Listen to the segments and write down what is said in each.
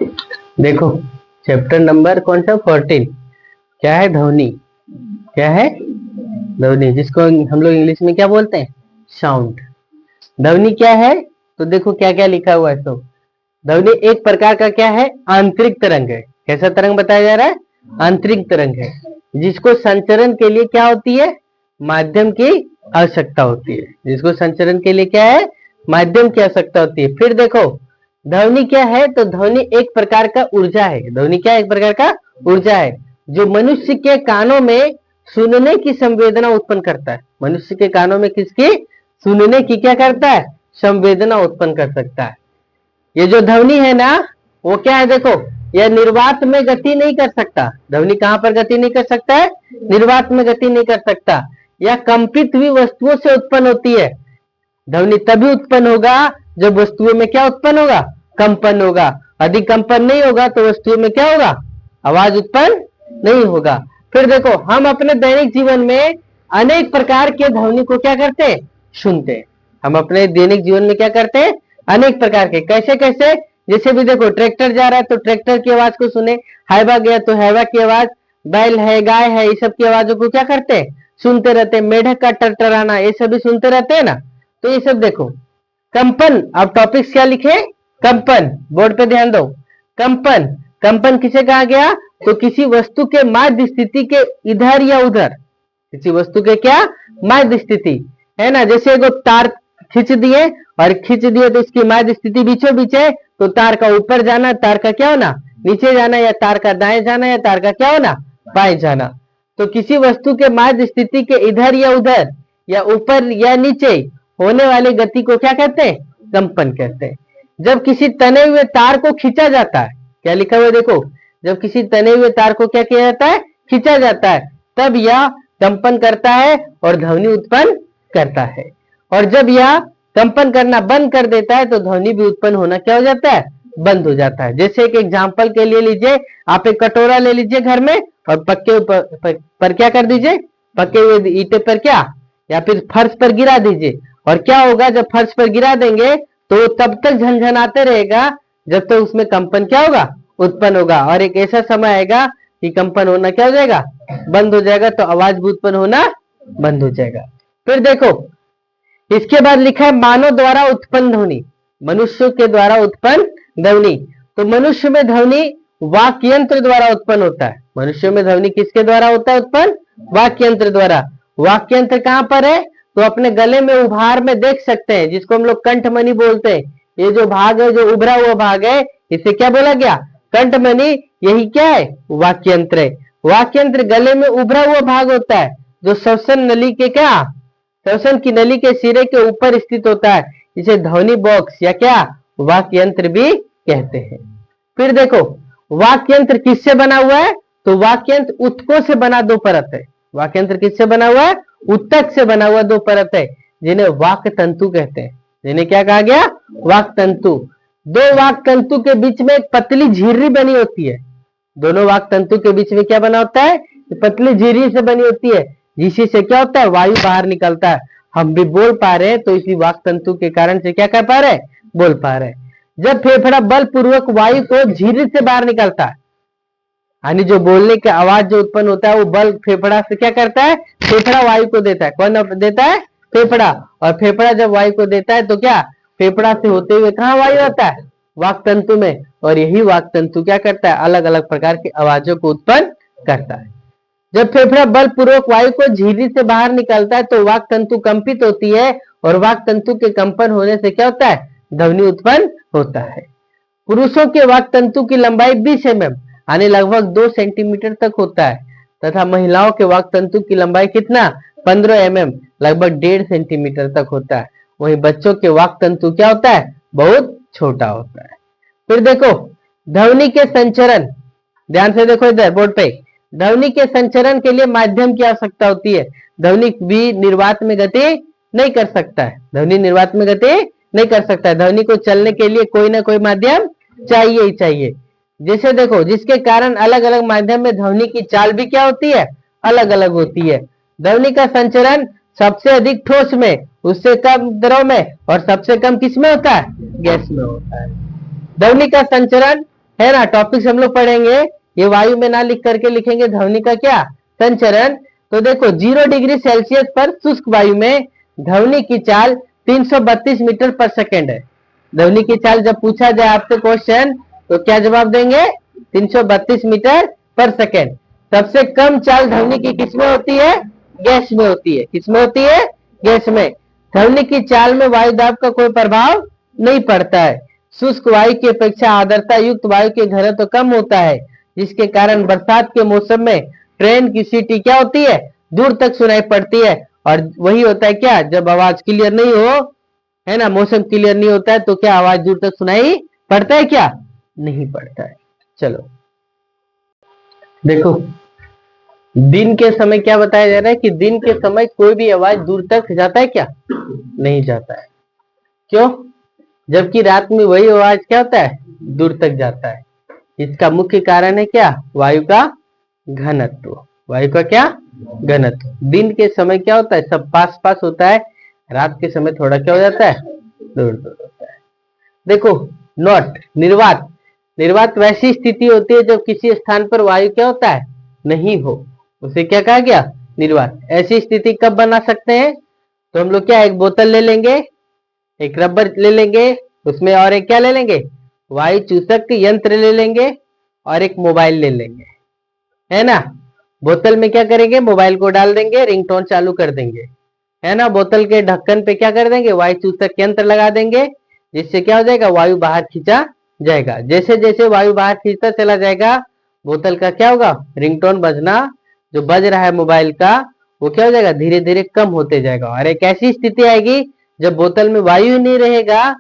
देखो chapter number कौन सा 14। क्या है? ध्वनि। क्या है? ध्वनि, जिसको हम लोग इंग्लिश में क्या बोलते हैं? साउंड। ध्वनि क्या है? तो देखो क्या क्या लिखा हुआ है। तो ध्वनि एक प्रकार का क्या है? आंतरिक तरंग है। कैसा तरंग बताया जा रहा है? आंतरिक तरंग है, जिसको संचरण के लिए क्या होती है? माध्यम की आवश्यकता होती है। जिसको संचरण के लिए क्या है? माध्यम की आवश्यकता होती है। फिर देखो ध्वनि क्या है? तो ध्वनि एक प्रकार का ऊर्जा है। ध्वनि क्या? एक प्रकार का ऊर्जा है, जो मनुष्य के कानों में सुनने की संवेदना उत्पन्न करता है। मनुष्य के कानों में किसकी? सुनने की क्या करता है? संवेदना उत्पन्न कर सकता है। ये जो ध्वनि है ना, वो क्या है? देखो, यह निर्वात में गति नहीं कर सकता। ध्वनि कहां पर गति नहीं कर सकता है? निर्वात में गति नहीं कर सकता। यह कंपित हुई वस्तुओं से उत्पन्न होती है। ध्वनि तभी उत्पन्न होगा जब वस्तुओं में क्या उत्पन्न होगा? कंपन होगा। यदि कंपन नहीं होगा तो वस्तुओं में क्या होगा? आवाज उत्पन्न नहीं होगा। फिर देखो, हम अपने दैनिक जीवन में अनेक प्रकार के ध्वनि को क्या करते हैं? सुनते हैं। हम अपने दैनिक जीवन में क्या करते हैं? अनेक प्रकार के। कैसे कैसे? जैसे भी देखो, ट्रैक्टर जा रहा है तो ट्रैक्टर की आवाज को सुने, हैवा गया तो हैवा की आवाज, बैल है, गाय है, ये सब की आवाजों को क्या करते हैं? सुनते रहते हैं। मेढक का टरटराना, ये सभी सुनते रहते हैं ना। तो ये सब देखो, कंपन। अब टॉपिक्स क्या लिखे? कंपन। बोर्ड पे ध्यान दो। कंपन। कंपन किसे कहा गया? तो किसी वस्तु के माध्य स्थिति के इधर या उधर। किसी वस्तु के क्या? माध्य स्थिति है ना। जैसे एगो तार खींच दिए और खींच दिए तो इसकी माध्य स्थिति बीचों बीच है, तो तार का ऊपर जाना, तार का क्या होना? नीचे जाना, या तार का दाएं जाना, या तार का क्या होना? बाएं जाना। तो किसी वस्तु के माध्य स्थिति के इधर या उधर, या ऊपर या नीचे होने वाली गति को क्या कहते हैं? कंपन कहते हैं। जब किसी तने हुए तार को खींचा जाता है, क्या लिखा हुआ है? देखो, जब किसी तने हुए तार को क्या किया जाता है? खींचा जाता है, तब यह कंपन करता है और ध्वनि उत्पन्न करता है। और जब यह कंपन करना बंद कर देता है तो ध्वनि भी उत्पन्न होना क्या हो जाता है? बंद हो जाता है। जैसे एक एग्जाम्पल के लिए लीजिए, आप एक कटोरा ले लीजिए घर में और पक्के पर क्या कर दीजिए? पके हुए ईंटे पर क्या, या फिर फर्श पर गिरा दीजिए। और क्या होगा? जब फर्श पर गिरा देंगे तो तब तक झनझनाते रहेगा जब तक उसमें कंपन क्या होगा? उत्पन्न होगा। और एक ऐसा समय आएगा कि कंपन होना क्या हो जाएगा? बंद हो जाएगा। तो आवाज भी उत्पन्न होना बंद हो जाएगा। फिर देखो, इसके बाद लिखा है मानव द्वारा उत्पन्न ध्वनि। मनुष्य के द्वारा उत्पन्न ध्वनि। तो मनुष्य में ध्वनि वाक्य यंत्र द्वारा उत्पन्न होता है। मनुष्य में ध्वनि किसके द्वारा होता है उत्पन्न? वाक्य यंत्र द्वारा। वाक्य यंत्र कहां पर है? तो अपने गले में उभार में देख सकते हैं, जिसको हम लोग कंठमणि बोलते हैं। ये जो भाग है, जो उभरा हुआ भाग है, इसे क्या बोला गया? कंठमणि। यही क्या है? वाक्य यंत्र है। वाक्य यंत्र गले में उभरा हुआ भाग होता है, जो श्वसन नली के क्या? श्वसन की नली के सिरे के ऊपर स्थित होता है। इसे ध्वनि बॉक्स या क्या? वाक्य यंत्र भी कहते हैं। फिर देखो, वाक्य यंत्र किससे बना हुआ है? तो वाक्य यंत्र उत्तकों से बना दो परत है। वाक्य यंत्र किससे बना हुआ है? उत्तक से बना हुआ दो परत है, जिन्हें वाक्य तंतु कहते हैं। जिन्हें क्या कहा गया? वाक्य तंतु। दो वाक्य तंतु के बीच में एक पतली झिर्री बनी होती है। दोनों वाक्य तंतु के बीच में क्या बना होता है? पतली झिर्री से बनी होती है, जिसी से क्या होता है? वायु बाहर निकलता है। हम भी बोल पा रहे हैं तो इसी वाक्य तंतु के कारण से क्या कर पा रहे हैं? बोल पा रहे हैं। जब फेफड़ा बल पूर्वक वायु को झिर्री से बाहर निकलता है, यानी जो बोलने की आवाज जो उत्पन्न होता है वो बल फेफड़ा से क्या करता है? फेफड़ा वायु को देता है। कौन देता है? फेफड़ा। और फेफड़ा जब वायु को देता है तो क्या? फेफड़ा से होते हुए कहाँ वायु आता है? वाक् तंतु में। और यही वाक् तंतु क्या करता है? अलग अलग प्रकार की आवाजों को उत्पन्न करता है। जब फेफड़ा बल पूर्वक वायु को झिर्री से बाहर निकलता है तो वाक् तंतु कंपित होती है, और वाक् तंतु के कंपन होने से क्या होता है? ध्वनि उत्पन्न होता है। पुरुषों के वाक् तंतु की लंबाई 20 mm यानी लगभग 2 सेंटीमीटर तक होता है, तथा महिलाओं के वाक् तंतु की लंबाई कितना? 15 mm लगभग 1.5 सेंटीमीटर तक होता है। वहीं बच्चों के वाक् तंतु क्या होता है? बहुत छोटा होता है। फिर देखो, ध्वनि के संचरण। ध्यान से देखो इधर बोर्ड पे। ध्वनि के संचरण के लिए माध्यम की आवश्यकता होती है। ध्वनि भी निर्वात में गति नहीं कर सकता है। ध्वनि निर्वात में गति नहीं कर सकता है। ध्वनि को चलने के लिए कोई ना कोई माध्यम चाहिए ही चाहिए। जैसे देखो, जिसके कारण अलग अलग माध्यम में ध्वनि की चाल भी क्या होती है? अलग अलग होती है। ध्वनि का संचरण सबसे अधिक ठोस में, उससे कम द्रव में, और सबसे कम किस में होता है? गैस में होता है। ध्वनि का संचरण है ना, टॉपिक्स हम लोग पढ़ेंगे, ये वायु में ना लिख करके लिखेंगे ध्वनि का क्या संचरण। तो देखो 0 डिग्री सेल्सियस पर शुष्क वायु में ध्वनि की चाल 332 मीटर पर सेकेंड है। ध्वनि की चाल जब पूछा जाए आपसे क्वेश्चन तो क्या जवाब देंगे, 332 मीटर पर सेकेंड। सबसे कम चाल ध्वनि की किसमें होती है, गैस में होती है। किसमें होती है, गैस में। ध्वनि की चाल में वायु दाब का कोई प्रभाव नहीं पड़ता है। शुष्क वायु की अपेक्षा आर्द्रता युक्त वायु के घनत्व तो कम होता है, जिसके कारण बरसात के मौसम में ट्रेन की सीटी क्या होती है, दूर तक सुनाई पड़ती है। और वही होता है क्या, जब आवाज क्लियर नहीं हो, है ना, मौसम क्लियर नहीं होता है तो क्या आवाज दूर तक सुनाई पड़ता है, क्या नहीं पड़ता है। चलो देखो, दिन के समय क्या बताया जा रहा है कि दिन के समय कोई भी आवाज दूर तक जाता है क्या, नहीं जाता है। क्यों, जबकि रात में वही आवाज क्या होता है, दूर तक जाता है। इसका मुख्य कारण है क्या, वायु का घनत्व। वायु का क्या घनत्व। दिन के समय क्या होता है, सब पास पास होता है, रात के समय थोड़ा क्या हो जाता है, दूर दूर होता है। देखो नोट, निर्वात। निर्वात वैसी स्थिति होती है जब किसी स्थान पर वायु क्या होता है, नहीं हो, उसे क्या कहा गया, निर्वात। ऐसी स्थिति कब बना सकते हैं, तो हम लोग क्या, एक बोतल ले लेंगे, एक रबर ले लेंगे, उसमें और एक क्या ले लेंगे, वायु चूसक यंत्र ले लेंगे, और एक मोबाइल ले लेंगे, है ना। बोतल में क्या करेंगे, मोबाइल को डाल देंगे, रिंगटोन चालू कर देंगे, है ना। बोतल के ढक्कन पे क्या कर देंगे, वायु चूसक यंत्र लगा देंगे, जिससे क्या हो जाएगा, वायु बाहर खींचा जाएगा। जैसे जैसे वायु बाहर खींचता चला जाएगा, बोतल का क्या होगा, रिंगटोन बजना जो बज रहा है मोबाइल का, वो क्या हो जाएगा, धीरे धीरे कम होते जाएगा। और एक ऐसी स्थिति आएगी जब बोतल में वायु नहीं रहेगा,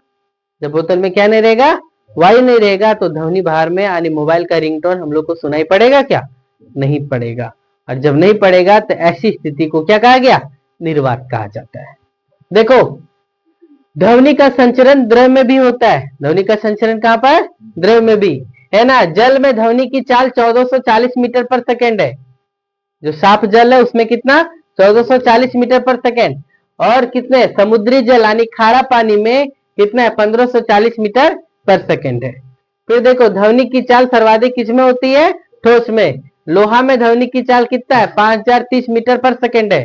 जब बोतल में क्या नहीं रहेगा, वायु नहीं रहेगा, तो ध्वनि बाहर में यानी मोबाइल का रिंगटोन हम लोग को सुनाई पड़ेगा क्या, नहीं पड़ेगा। और जब नहीं पड़ेगा तो ऐसी स्थिति को क्या कहा गया, निर्वात कहा जाता है। देखो ध्वनि का संचरण द्रव में भी होता है। ध्वनि का संचरण कहां पर, द्रव में भी, है ना। जल में ध्वनि की चाल 1440 मीटर पर सेकेंड है। जो साफ जल है उसमें कितना, 1440 मीटर पर सेकेंड। और कितने, समुद्री जल यानी खारा पानी में कितना है, 1540 मीटर पर सेकेंड है। फिर देखो ध्वनि की चाल सर्वाधिक किसमें होती है, ठोस में। लोहा में ध्वनि की चाल कितना है, 5030 मीटर पर सेकेंड है।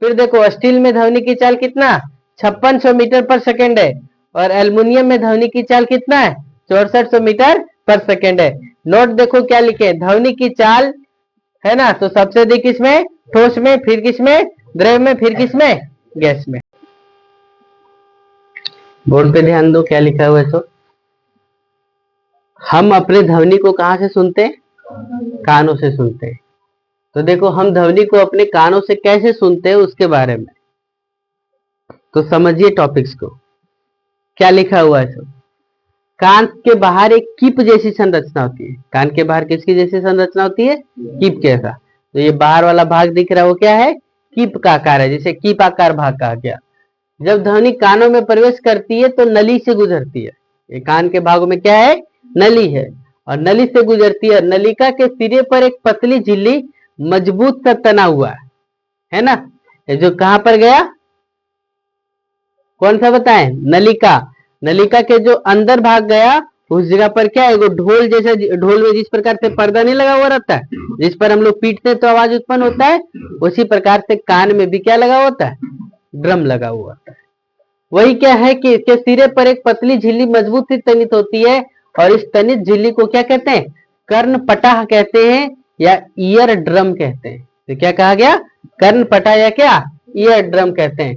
फिर देखो स्टील में ध्वनि की चाल कितना, 5600 मीटर पर सेकेंड है। और एल्युमिनियम में ध्वनि की चाल कितना है, 6400 मीटर पर सेकेंड है। नोट देखो क्या लिखे, ध्वनि की चाल, है ना, तो सबसे अधिक किसमें, ठोस में, फिर किसमें, द्रव में, फिर किसमें, गैस में। बोर्ड पे ध्यान दो क्या लिखा हुआ है। तो हम अपने ध्वनि को कहां से सुनते हैं, कानों से सुनते हैं। तो देखो हम ध्वनि को अपने कानों से कैसे सुनते हैं उसके बारे में तो समझिए टॉपिक्स को। क्या लिखा हुआ है, तो कान के बाहर एक कीप जैसी संरचना होती है। कान के बाहर किसकी जैसी संरचना होती है, कीप के ऐसा। तो ये बाहर वाला भाग दिख रहा है वो क्या है, कीप का आकार है, जिसे कीप आकार भाग कहा गया। जब ध्वनि कानों में प्रवेश करती है तो नली से गुजरती है। ये कान के भागों में क्या है, नली है, और नली से गुजरती है। नलिका के सिरे पर एक पतली झिल्ली मजबूत सा तना हुआ है ना। ये जो कहां पर गया, कौन सा बताएं, नलिका। नलिका के जो अंदर भाग गया उस जगह पर क्या है, वो ढोल जैसा, ढोल में जिस प्रकार से पर्दा नहीं लगा हुआ रहता है, जिस पर हम लोग पीटते हैं तो आवाज उत्पन्न होता है, उसी प्रकार से कान में भी क्या लगा होता है, ड्रम लगा हुआ होता है। वही क्या है कि इसके सिरे पर एक पतली झिल्ली मजबूत सी तनित होती है, और इस तनित झिल्ली को क्या कहते हैं, कर्णपटाह कहते हैं, या ईयर ड्रम कहते हैं। तो क्या कहा गया, कर्णपटा या क्या, ईयर ड्रम कहते हैं।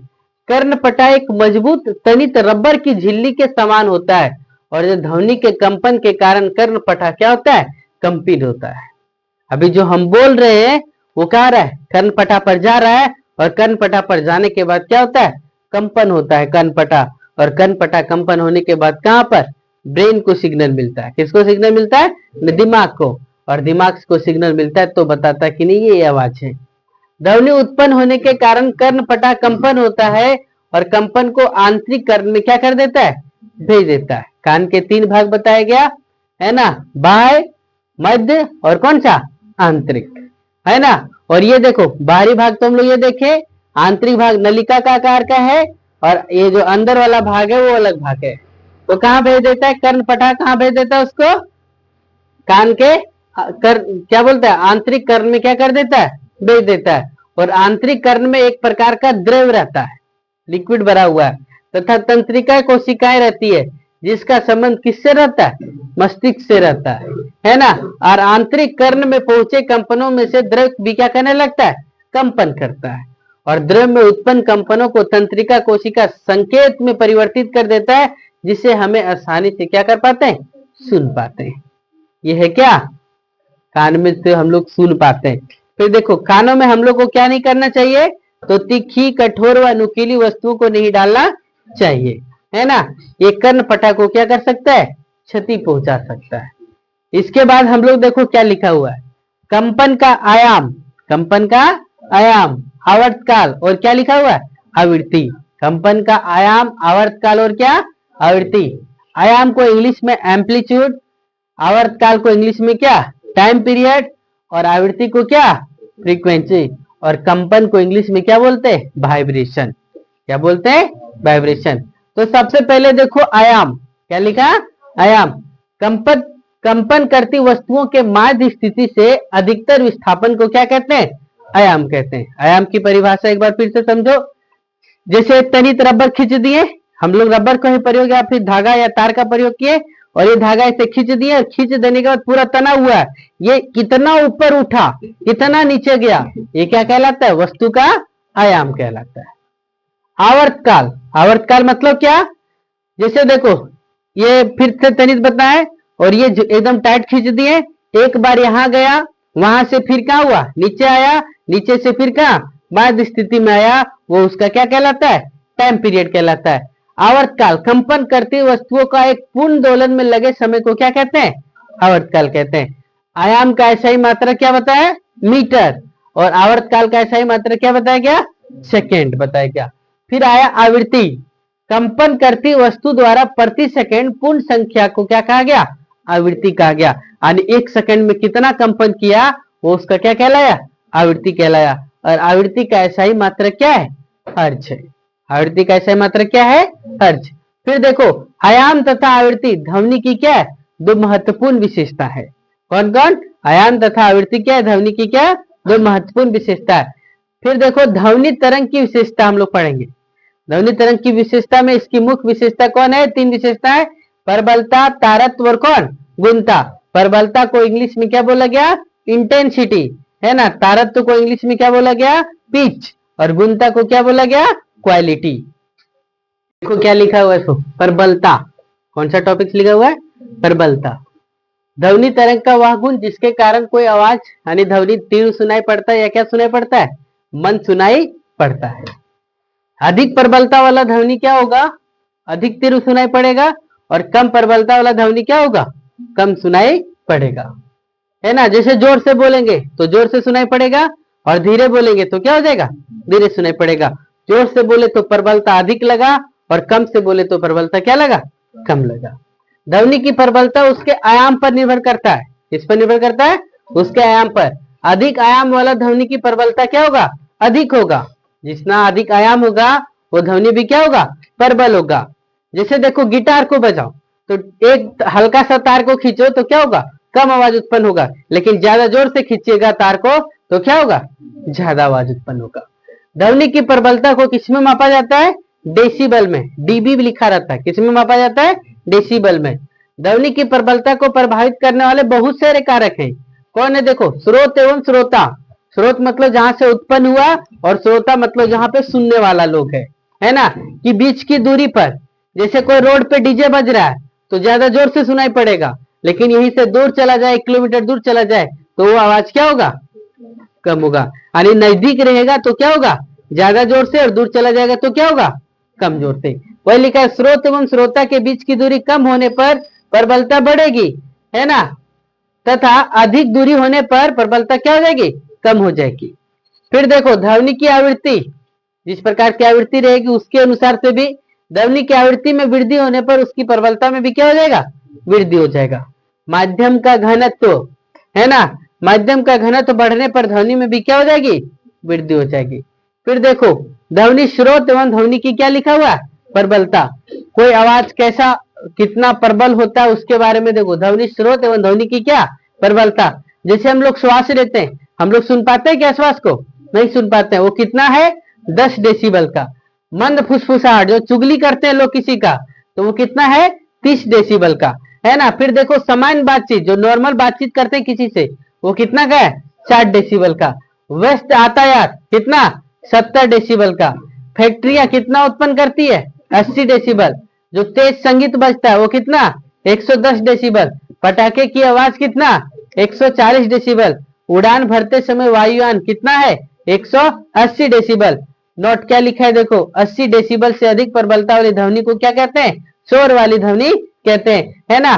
कर्णपटा एक मजबूत तनित रबर की झिल्ली के समान होता है, और जो ध्वनि के कंपन के कारण कर्णपटा क्या होता है, कंपित होता है। अभी जो हम बोल रहे हैं वो क्या रहा है, कर्णपटा पर जा रहा है, और कर्णपटा पर जाने के बाद क्या होता है, कंपन होता है कर्णपटा। और कर्णपटा कंपन होने के बाद कहां पर, ब्रेन को सिग्नल मिलता है। किसको सिग्नल मिलता है, दिमाग को। और दिमाग को सिग्नल मिलता है तो बताता है कि नहीं ये आवाज है। ध्वनि उत्पन्न होने के कारण कर्णपटा कंपन होता है, और कंपन को आंतरिक कर्ण में क्या कर देता है, भेज देता है। कान के 3 भाग बताया गया है ना, बाह्य, मध्य और कौन सा, आंतरिक, है ना। और ये देखो बाहरी भाग तो हम लोग ये देखे, आंतरिक भाग नलिका का आकार का है, और ये जो अंदर वाला भाग है वो अलग भाग है। तो कहां भेज देता है, कर्णपटा कहां भेज देता है उसको, कान के कर क्या बोलता है, आंतरिक कर्ण में क्या कर देता है, भेज देता है। और आंतरिक कर्ण में एक प्रकार का द्रव रहता है, लिक्विड भरा हुआ है, तथा तंत्रिका कोशिकाएं रहती है, जिसका संबंध किससे रहता है, मस्तिष्क से रहता है ना। और आंतरिक कर्ण में पहुंचे कंपनों में से द्रव भी क्या करने लगता है, कंपन करता है। और द्रव में उत्पन्न कंपनों को तंत्रिका कोशिका संकेत में परिवर्तित कर देता है, जिसे हमें आसानी से क्या कर पाते हैं, सुन पाते हैं। यह है क्या, कान में से हम लोग सुन पाते हैं। फिर देखो कानों में हम लोग को क्या नहीं करना चाहिए, तो तीखी, कठोर व नुकीली वस्तुओं को नहीं डालना चाहिए, है ना। ये कर्ण पटा को क्या कर सकता है, क्षति पहुंचा सकता है। इसके बाद हम लोग देखो क्या लिखा हुआ है, कंपन का आयाम, कंपन का आयाम, आवर्तकाल और क्या लिखा हुआ है, आवृत्ति। कंपन का आयाम, आवर्तकाल और क्या, आवृत्ति। आयाम को इंग्लिश में एम्पलीट्यूड, आवर्तकाल को इंग्लिश में क्या, टाइम पीरियड, और आवृत्ति को क्या, फ्रीक्वेंसी। और कंपन को इंग्लिश में क्या बोलते हैं, वाइब्रेशन। क्या बोलते हैं, वाइब्रेशन। तो सबसे पहले देखो आयाम, क्या लिखा, आयाम। कंपन करती वस्तुओं के माध्य स्थिति से अधिकतर विस्थापन को क्या कहते हैं, आयाम कहते हैं। आयाम की परिभाषा एक बार फिर से समझो। जैसे तनित रबर खींच दिए, हम लोग रबर का ही प्रयोग या फिर धागा या तार का प्रयोग किए, और ये धागा इसे खींच दिए, और खींच देने के बाद पूरा तना हुआ है, ये कितना ऊपर उठा, कितना नीचे गया, ये क्या कहलाता है, वस्तु का आयाम कहलाता है। आवर्तकाल, आवर्तकाल मतलब क्या, जैसे देखो ये फिर से तनित बताए, और ये एकदम टाइट खींच दिए, एक बार यहां गया, वहां से फिर क्या हुआ, नीचे आया, नीचे से फिर कहा बाध्य स्थिति में आया, वो उसका क्या कहलाता है, टाइम पीरियड कहलाता है। आवर्तकाल कंपन करती वस्तुओं का एक पूर्ण दोलन में लगे समय को क्या कहते हैं, आवर्तकाल कहते हैं। आयाम का ऐसा ही मात्रा क्या बताया, मीटर, और आवर्तकाल का ऐसा ही मात्रा क्या बताया गया, सेकेंड बताया गया। फिर आया आवृत्ति, कंपन करती वस्तु द्वारा प्रति सेकंड पूर्ण संख्या को क्या कहा गया, आवृत्ति कहा गया। यानी एक सेकंड में कितना कंपन किया, वो उसका क्या कहलाया, आवृत्ति कहलाया। और आवृत्ति का ऐसा ही मात्रा क्या है, हर्ट्ज है। आवृत्ति का ऐसा ही मात्रा क्या है, हर्ट्ज। फिर देखो आयाम तथा आवृत्ति ध्वनि की क्या है, दो महत्वपूर्ण विशेषता है। कौन कौन, आयाम तथा आवृत्ति क्या है, ध्वनि की क्या, दो महत्वपूर्ण विशेषता है। फिर देखो ध्वनि तरंग की विशेषता हम लोग पढ़ेंगे। ध्वनि तरंग की विशेषता में इसकी मुख्य विशेषता कौन है, तीन विशेषता है, प्रबलता, तारत्व और कौन, गुणता। प्रबलता को इंग्लिश में क्या बोला गया, इंटेंसिटी, है ना। तारत्व को इंग्लिश में क्या बोला गया, पिच, और गुणता को क्या बोला गया, क्वालिटी। देखो क्या लिखा हुआ है, इसको प्रबलता, कौन सा टॉपिक लिखा हुआ है, प्रबलता। ध्वनि तरंग का वह गुण जिसके कारण कोई आवाज यानी ध्वनि तीव्र सुनाई पड़ता है या क्या सुनाई पड़ता है, मंद सुनाई पड़ता है। अधिक प्रबलता वाला ध्वनि क्या होगा, अधिक तीव्र सुनाई पड़ेगा, और कम प्रबलता वाला ध्वनि क्या होगा, कम सुनाई पड़ेगा, है ना। जैसे जोर से बोलेंगे तो जोर से सुनाई पड़ेगा, और धीरे बोलेंगे तो क्या हो जाएगा, धीरे सुनाई पड़ेगा। जोर से बोले तो प्रबलता अधिक लगा, और कम से बोले तो प्रबलता क्या लगा, कम लगा। ध्वनि की प्रबलता उसके आयाम पर निर्भर करता है, किस पर निर्भर करता है, उसके आयाम पर। अधिक आयाम वाला ध्वनि की प्रबलता क्या होगा, अधिक होगा। जितना अधिक आयाम होगा वो ध्वनि भी क्या होगा, प्रबल होगा। जैसे देखो गिटार को बजाओ तो एक हल्का सा तार को खींचो तो क्या होगा, कम आवाज उत्पन्न होगा, लेकिन ज्यादा जोर से खींचिएगा तार को तो क्या होगा, ज्यादा आवाज उत्पन्न होगा। ध्वनि की प्रबलता को किसमें मापा जाता है, डेसिबल में, डीबी भी लिखा रहता है, किसमें मापा जाता है, डेसिबल में। ध्वनि की प्रबलता को प्रभावित करने वाले बहुत सारे कारक हैं। कौन है, देखो स्रोत एवं श्रोता। स्रोत मतलब जहां से उत्पन्न हुआ, और श्रोता मतलब जहां पे सुनने वाला लोग है ना, कि बीच की दूरी पर। जैसे कोई रोड पे डीजे बज रहा है तो ज्यादा जोर से सुनाई पड़ेगा, लेकिन यहीं से दूर चला जाए, 1 किलोमीटर दूर चला जाए तो वो आवाज क्या होगा, कम होगा। यानी नजदीक रहेगा तो क्या होगा, ज्यादा जोर से, और दूर चला जाएगा तो क्या होगा, कम जोर से। वही लिखा है, स्रोत एवं श्रोता के बीच की दूरी कम होने पर प्रबलता बढ़ेगी, है ना, तथा अधिक दूरी होने पर प्रबलता क्या हो जाएगी, कम हो जाएगी। फिर देखो ध्वनि की आवृत्ति, जिस प्रकार की आवृत्ति रहेगी उसके अनुसार से भी ध्वनि की आवृत्ति में वृद्धि होने पर उसकी प्रबलता में भी क्या हो जाएगा, वृद्धि हो जाएगा। माध्यम का घनत्व, है ना, माध्यम का घनत्व बढ़ने पर ध्वनि में भी क्या हो जाएगी, वृद्धि हो जाएगी। फिर देखो ध्वनि स्रोत एवं ध्वनि की क्या लिखा हुआ है, प्रबलता। कोई आवाज कैसा कितना प्रबल होता है उसके बारे में देखो, ध्वनि स्रोत एवं ध्वनि की क्या प्रबलता। जैसे हम लोग श्वास लेते हैं, हम लोग सुन पाते हैं क्या श्वास को? नहीं सुन पाते हैं। वो कितना है? 10 डेसिबल का। मंद फुसफुसाहट जो चुगली करते हैं लोग किसी का, तो वो कितना है? 30 डेसिबल का, है ना। फिर देखो सामान्य बातचीत, जो नॉर्मल बातचीत करते हैं किसी से, वो कितना का है? 60 डेसिबल का। व्यस्त यातायात कितना? 70 डेसिबल का। फैक्ट्रियां कितना उत्पन्न करती है? 80 डेसिबल। जो तेज संगीत बजता है वो कितना? 110 डेसिबल। पटाखे की आवाज कितना? 140 डेसिबल। उड़ान भरते समय वायुयान कितना है? 180 डेसिबल। नोट क्या लिखा है देखो, 80 डेसिबल से अधिक प्रबलता वाली ध्वनि को क्या कहते हैं? शोर वाली ध्वनि कहते हैं, है ना।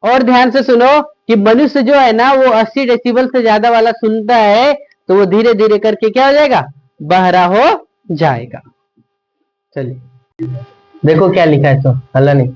और ध्यान से सुनो कि मनुष्य जो है ना, वो 80 डेसिबल से ज्यादा वाला सुनता है तो वो धीरे धीरे करके क्या हो जाएगा? बहरा हो जाएगा। चलिए देखो क्या लिखा है, तो हल्ला नहीं,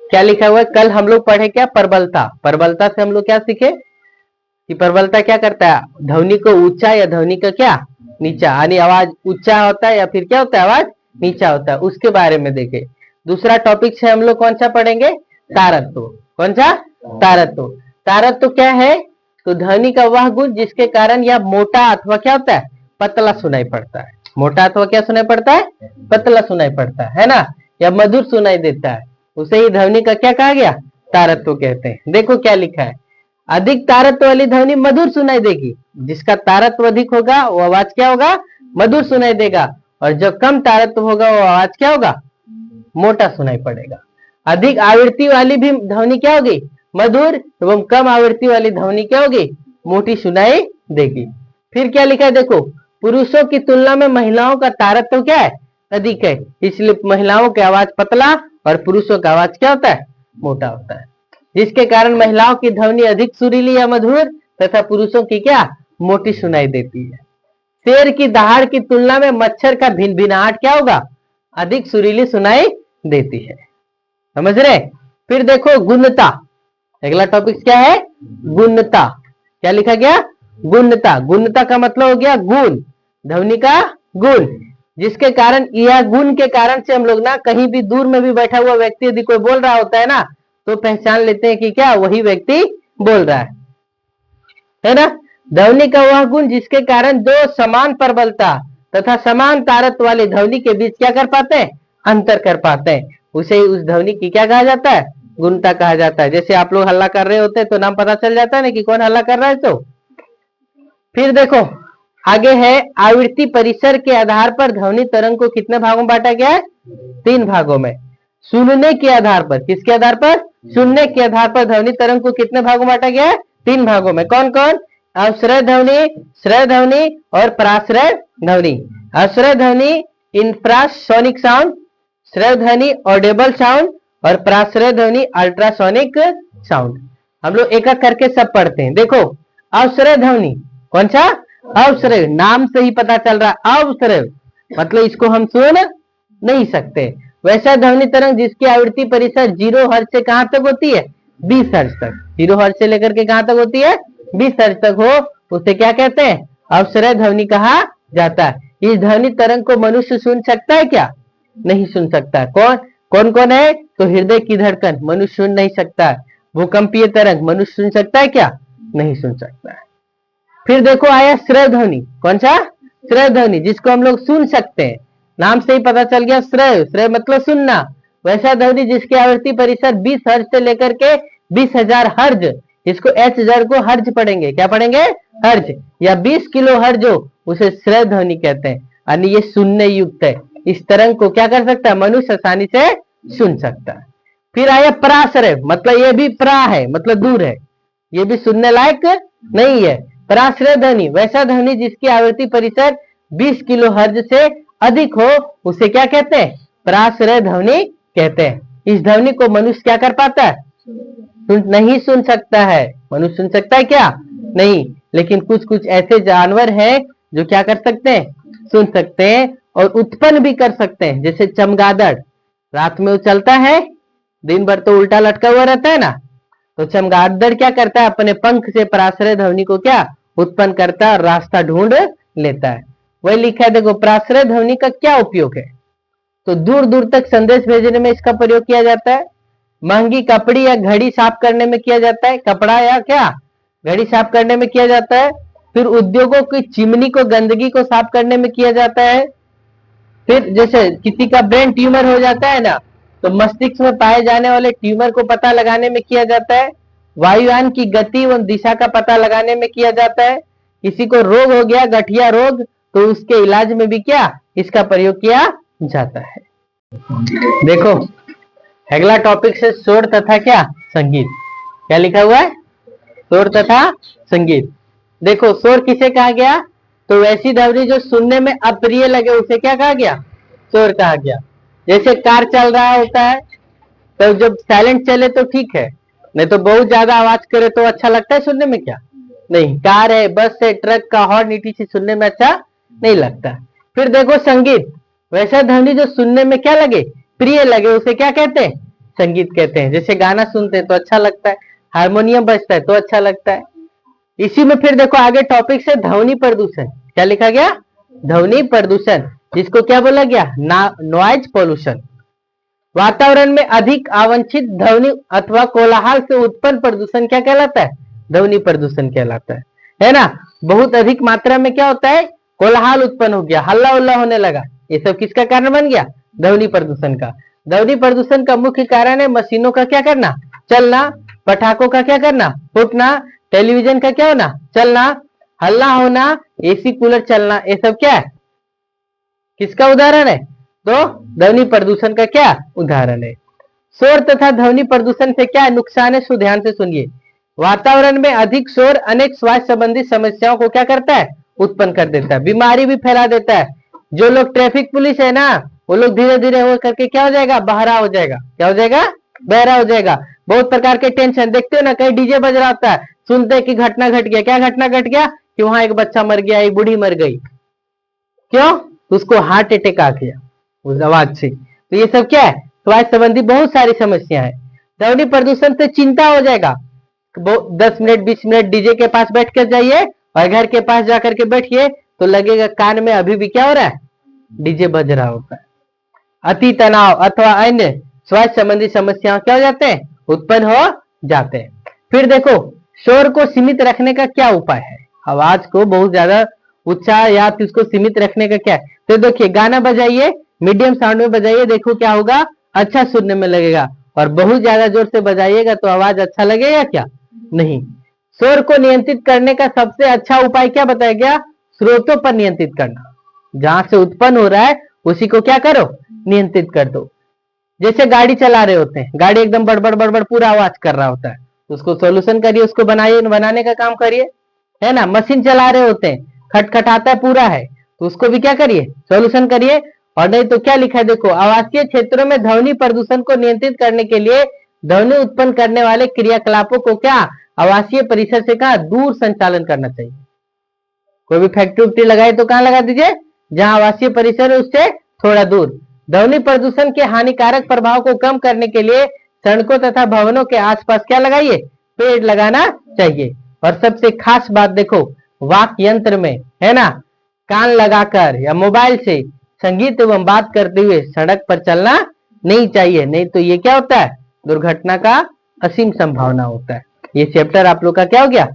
क्या लिखा हुआ है? कल हम लोग पढ़े क्या? प्रबलता। प्रबलता से हम लोग क्या सीखे कि प्रबलता क्या करता है? ध्वनि को ऊंचा या ध्वनि का क्या? नीचा, यानी आवाज ऊंचा होता है या फिर क्या होता है? आवाज नीचा होता है, उसके बारे में देखे। दूसरा टॉपिक से हम लोग कौन सा पढ़ेंगे? तारत्व। कौन सा? तारत्व। तारत्व क्या है? तो ध्वनि का वह गुण जिसके कारण यह मोटा अथवा क्या होता है? पतला सुनाई पड़ता है। मोटा अथवा क्या सुनाई पड़ता है? पतला सुनाई पड़ता है ना, या मधुर सुनाई देता है, उसे ही ध्वनि का क्या कहा गया? तारत्व कहते हैं। देखो क्या लिखा है, अधिक तारत्व वाली ध्वनि मधुर सुनाई देगी। जिसका तारत्व अधिक होगा वो आवाज क्या होगा? मधुर सुनाई देगा। और जो कम तारत्व होगा वो आवाज क्या होगा? मोटा सुनाई पड़ेगा। अधिक आवृत्ति वाली भी ध्वनि क्या होगी? मधुर। एवं कम आवृत्ति वाली ध्वनि क्या होगी? मोटी सुनाई देगी। फिर क्या लिखा है देखो, पुरुषों की तुलना में महिलाओं का तारत्व क्या है? अधिक है। इसलिए महिलाओं की आवाज पतला और पुरुषों का आवाज क्या होता है? मोटा होता है। जिसके कारण महिलाओं की ध्वनि अधिक सुरीली या मधुर तथा पुरुषों की क्या? मोटी सुनाई देती है। शेर की दहाड़ की तुलना में मच्छर का भिनभिनाहट क्या होगा? अधिक सुरीली सुनाई देती है। समझ रहे? फिर देखो गुणता। अगला टॉपिक क्या है? गुणता। क्या लिखा गया? गुणता। गुणता का मतलब हो गया गुण, ध्वनि का गुण। जिसके कारण, यह गुण के कारण से हम लोग ना कहीं भी दूर में भी बैठा हुआ व्यक्ति यदि कोई बोल रहा होता है ना, तो पहचान लेते हैं कि क्या वही व्यक्ति बोल रहा है ना। ध्वनि का वह गुण जिसके कारण दो समान प्रबलता तथा समान तारत्व वाली ध्वनि के बीच क्या कर पाते हैं? अंतर कर पाते हैं। उसे उस ध्वनि की क्या कहा जाता है? गुणता कहा जाता है। जैसे आप लोग हल्ला कर रहे होते हैं तो नाम पता चल जाता है ना कि कौन हल्ला कर रहा है। तो फिर देखो आगे है, आवृत्ति परिसर के आधार पर ध्वनि तरंग को कितने भागों में बांटा गया है? 3 भागों में। सुनने के आधार पर, किसके आधार पर? सुनने के आधार पर ध्वनि तरंग को कितने भागों में बांटा गया है? 3 भागों में। कौन कौन? अवश्रय ध्वनि, श्रय ध्वनि और पराश्रय ध्वनि। अवश्रय ध्वनि इंफ्रासोनिक साउंड, श्रय ध्वनि ऑडिबल साउंड और पराश्रय ध्वनि अल्ट्रासोनिक साउंड। हम लोग एक एक करके सब पढ़ते हैं। देखो अवश्रय ध्वनि, कौन सा? अवश्रय, नाम से ही पता चल रहा है अवश्रय, मतलब इसको हम सुन नहीं सकते। वैसा ध्वनि तरंग जिसकी आवृत्ति परिसर 0 हर्ट्ज से कहां तक होती है? 20 हर्ट्ज तक। 0 हर्ट्ज से लेकर के कहां तक होती है? 20 हर्ट्ज तक हो, उसे क्या कहते हैं? अवश्रय ध्वनि कहा जाता है। इस ध्वनि तरंग को मनुष्य सुन सकता है क्या? नहीं सुन सकता। कौन कौन कौन है? तो हृदय की धड़कन मनुष्य सुन नहीं सकता है। भूकंपीय तरंग मनुष्य सुन सकता है क्या? नहीं सुन सकता है। फिर देखो आया श्रय ध्वनि। कौन सा? श्रय ध्वनि, जिसको हम लोग सुन सकते हैं। नाम से ही पता चल गया, श्रय, श्रय मतलब सुनना। वैसा ध्वनि जिसकी आवृत्ति परिसर 20 हर्ट्ज से लेकर के 20,000 हर्ट्ज, इसको Hz को हर्ट्ज पढ़ेंगे। क्या पढ़ेंगे? हर्ट्ज। या 20 किलो हर्ट्ज हो, उसे श्रय ध्वनि कहते हैं। यानी ये सुनने युक्त है। इस तरंग को क्या कर सकता है? मनुष्य आसानी से सुन सकता है। फिर आया पराश्रय, मतलब ये भी प्रा है, मतलब दूर है, ये भी सुनने लायक नहीं है। पराश्रय ध्वनि, वैसा ध्वनि जिसकी आवृत्ति परिसर 20 किलो हर्ट्ज से अधिक हो, उसे क्या कहते हैं? पराश्रय ध्वनि कहते हैं। इस ध्वनि को मनुष्य क्या कर पाता है? नहीं सुन सकता है। मनुष्य सुन सकता है क्या? नहीं। लेकिन कुछ कुछ ऐसे जानवर हैं जो क्या कर सकते हैं? सुन सकते हैं और उत्पन्न भी कर सकते हैं। जैसे चमगादड़, रात में वो चलता है, दिन भर तो उल्टा लटका हुआ रहता है ना, तो चमगादड़ क्या करता है? अपने पंख से पराश्रय ध्वनि को क्या उत्पन्न करता है और रास्ता ढूंढ लेता है। वही लिखा है देखो, पराश्रय ध्वनि का क्या उपयोग है? तो दूर दूर तक संदेश भेजने में इसका प्रयोग किया जाता है। महंगी कपड़ी या घड़ी साफ करने में किया जाता है। कपड़ा या क्या घड़ी साफ करने में किया जाता है। फिर उद्योगों की चिमनी को, गंदगी को साफ करने में किया जाता है। फिर जैसे किसी का ब्रेन ट्यूमर हो जाता है ना, तो मस्तिष्क में पाए जाने वाले ट्यूमर को पता लगाने में किया जाता है। वायुयान की गति एवं दिशा का पता लगाने में किया जाता है। किसी को रोग हो गया, गठिया रोग, तो उसके इलाज में भी क्या इसका प्रयोग किया जाता है। देखो अगला टॉपिक से शोर तथा क्या संगीत। क्या लिखा हुआ है? शोर तथा संगीत। देखो शोर किसे कहा गया? तो वैसी ध्वनि जो सुनने में अप्रिय लगे उसे क्या कहा गया? शोर कहा गया। जैसे कार चल रहा होता है, तो जब साइलेंट चले तो ठीक है, नहीं तो बहुत ज्यादा आवाज करे तो अच्छा लगता है सुनने में? क्या नहीं। कार है, बस है, ट्रक का हॉर्न ईटी से सुनने में अच्छा नहीं लगता। फिर देखो संगीत, वैसा ध्वनि जो सुनने में क्या लगे? प्रिय लगे, उसे क्या कहते हैं? संगीत कहते हैं। जैसे गाना सुनते हैं तो अच्छा लगता है, हारमोनियम बजता है तो अच्छा लगता है। इसी में फिर देखो आगे टॉपिक से ध्वनि प्रदूषण। क्या लिखा गया? ध्वनि प्रदूषण, जिसको क्या बोला गया? Noise pollution. वातावरण में अधिक अवांछित ध्वनि अथवा कोलाहल से उत्पन्न प्रदूषण क्या कहलाता है? ध्वनि प्रदूषण कहलाता है ना। बहुत अधिक मात्रा में क्या होता है? कोलाहल उत्पन्न हो गया, हल्ला उल्ला होने लगा, ये सब किसका कारण बन गया? ध्वनि प्रदूषण का। ध्वनि प्रदूषण का मुख्य कारण है मशीनों का क्या करना? चलना। पटाखों का क्या करना? फूटना। टेलीविजन का क्या होना? चलना। हल्ला होना, एसी कूलर चलना, ये सब क्या है? किसका उदाहरण है? तो ध्वनि प्रदूषण का क्या उदाहरण है। शोर तथा ध्वनि प्रदूषण से क्या नुकसान है? सो ध्यान से सुनिए। वातावरण में अधिक शोर अनेक स्वास्थ्य संबंधी समस्याओं को क्या करता है? उत्पन्न कर देता है, बीमारी भी फैला देता है। जो लोग ट्रैफिक पुलिस है ना, वो लोग धीरे धीरे हो करके क्या हो जाएगा? बहरा हो जाएगा। क्या हो जाएगा? बहरा हो जाएगा। बहुत प्रकार के टेंशन देखते हो ना, कहीं डीजे बज रहा होता है, सुनते कि घटना घट गया। क्या घटना घट गया? कि वहां एक बच्चा मर गया, एक बूढ़ी मर गई। क्यों? उसको हार्ट अटैक आ गया उस आवाज से। तो ये सब क्या है? स्वास्थ्य संबंधी बहुत सारी समस्या है। ध्वनि प्रदूषण से चिंता हो जाएगा। 10 मिनट 20 मिनट डीजे के पास बैठ कर जाइए और घर के पास जाकर के बैठिए तो लगेगा कान में अभी भी क्या हो रहा है? डीजे बज रहा होता है। अति तनाव अथवा अन्य स्वास्थ्य संबंधी समस्याएं क्या हो जाते हैं? उत्पन्न हो जाते हैं। फिर देखो शोर को सीमित रखने का क्या उपाय है? आवाज को बहुत ज्यादा उत्साह या उसको सीमित रखने का क्या है? तो देखिए गाना बजाइए, मीडियम साउंड में बजाइए, देखो क्या होगा? अच्छा सुनने में लगेगा। और बहुत ज्यादा जोर से बजाइएगा तो आवाज अच्छा लगेगा क्या? नहीं। शोर को नियंत्रित करने का सबसे अच्छा उपाय क्या बताया गया? स्रोतों पर नियंत्रित करना। जहां से उत्पन्न हो रहा है उसी को क्या करो? नियंत्रित कर दो। जैसे गाड़ी चला रहे होते हैं, गाड़ी एकदम बड़बड़ बड़बड़ पूरा आवाज कर रहा होता है, उसको सोल्यूशन करिए, उसको बनाइए, बनाने का काम करिए, है ना। मशीन चला रहे होते हैं, खटखटाता है पूरा है, तो उसको भी क्या करिए? सोल्यूशन करिए। और नहीं तो क्या लिखा है? देखो आवासीय क्षेत्रों में ध्वनि प्रदूषण को नियंत्रित करने के लिए ध्वनि उत्पन्न करने वाले क्रियाकलापों को क्या आवासीय परिसर से कहा दूर संचालन करना चाहिए। कोई भी फैक्ट्री उक्ट्री लगाए तो कहां लगा दीजिए? जहां आवासीय परिसर है उससे थोड़ा दूर। ध्वनि प्रदूषण के हानिकारक प्रभाव को कम करने के लिए सड़कों तथा भवनों के आसपास क्या लगाइए? पेड़ लगाना चाहिए। और सबसे खास बात देखो, वाक्य यंत्र में, है ना, कान लगाकर या मोबाइल से संगीत एवं बात करते हुए सड़क पर चलना नहीं चाहिए, नहीं तो ये क्या होता है? दुर्घटना का असीम संभावना होता है। ये चैप्टर आप लोग का क्या हो गया?